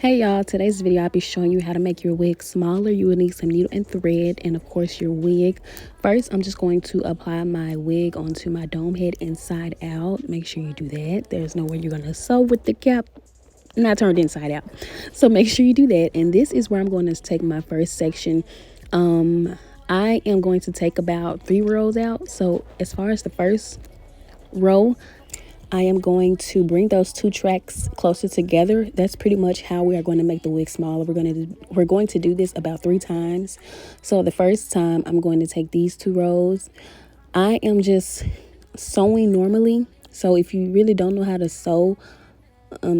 Hey y'all, today's video I'll be showing you how to make your wig smaller. You will need some needle and thread and of course your wig. First, I'm just going to apply my wig onto my dome head inside out. Make sure you do that. There's nowhere you're going to sew with the cap not turned inside out. So make sure you do that. And this is where I'm going to take my first section. I am going to take about 3 rows out. So as far as the first row, I am going to bring those 2 tracks closer together. That's pretty much how we are going to make the wig smaller. We're going to do this about 3 times. So the first time I'm going to take these 2 rows. I am just sewing normally. So if you really don't know how to sew,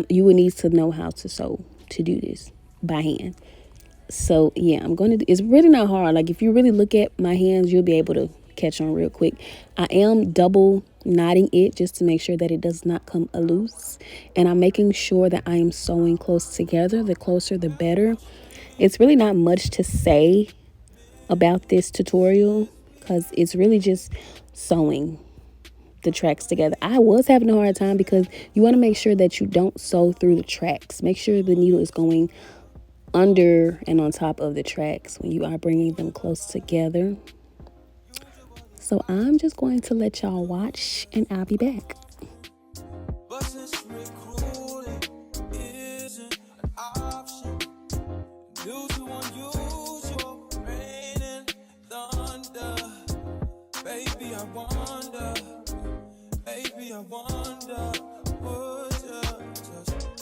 you would need to know how to sew to do this by hand. So yeah, it's really not hard. Like if you really look at my hands, you'll be able to catch on real quick. I am double knotting it just to make sure that it does not come loose, and I'm making sure that I am sewing close together. The closer the better. It's really not much to say about this tutorial because it's really just sewing the tracks together. I was having a hard time because you want to make sure that you don't sew through the tracks. Make sure the needle is going under and on top of the tracks when you are bringing them close together. So I'm just going to let y'all watch and I'll be back. I wonder,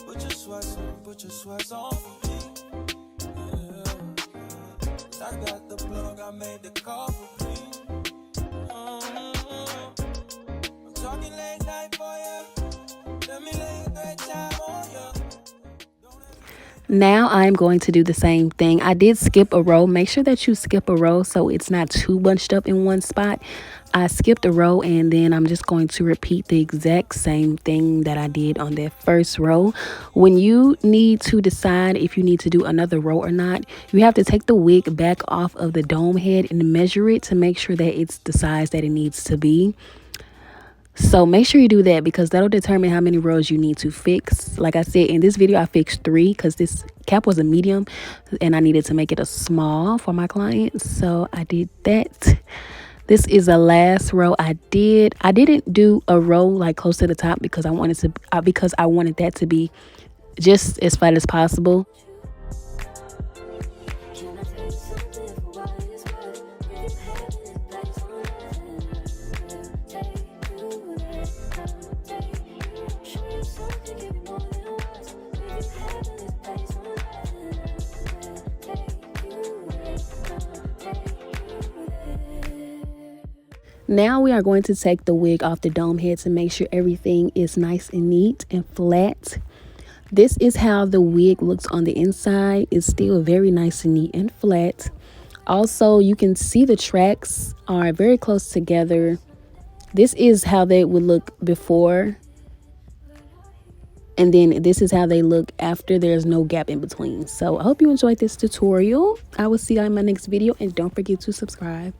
would you just put your sweats on for me? Yeah. I got the plug, I made the call for me. I'm talking late night for you. Let me lay a great time on you. Now I'm going to do the same thing. I did skip a row. Make sure that you skip a row so it's not too bunched up in one spot. I skipped a row and then I'm just going to repeat the exact same thing that I did on that first row. When you need to decide if you need to do another row or not, you have to take the wig back off of the dome head and measure it to make sure that it's the size that it needs to be. So make sure you do that because that'll determine how many rows you need to fix. Like I said, in this video I fixed 3 because this cap was a medium and I needed to make it a small for my client. So I did that. This is the last row I didn't do a row like close to the top because I wanted that to be just as flat as possible. Now we are going to take the wig off the dome head to make sure everything is nice and neat and flat. This is how the wig looks on the inside. It's still very nice and neat and flat. Also, you can see the tracks are very close together. This is how they would look before. And then this is how they look after. There's no gap in between. So I hope you enjoyed this tutorial. I will see you in my next video and don't forget to subscribe.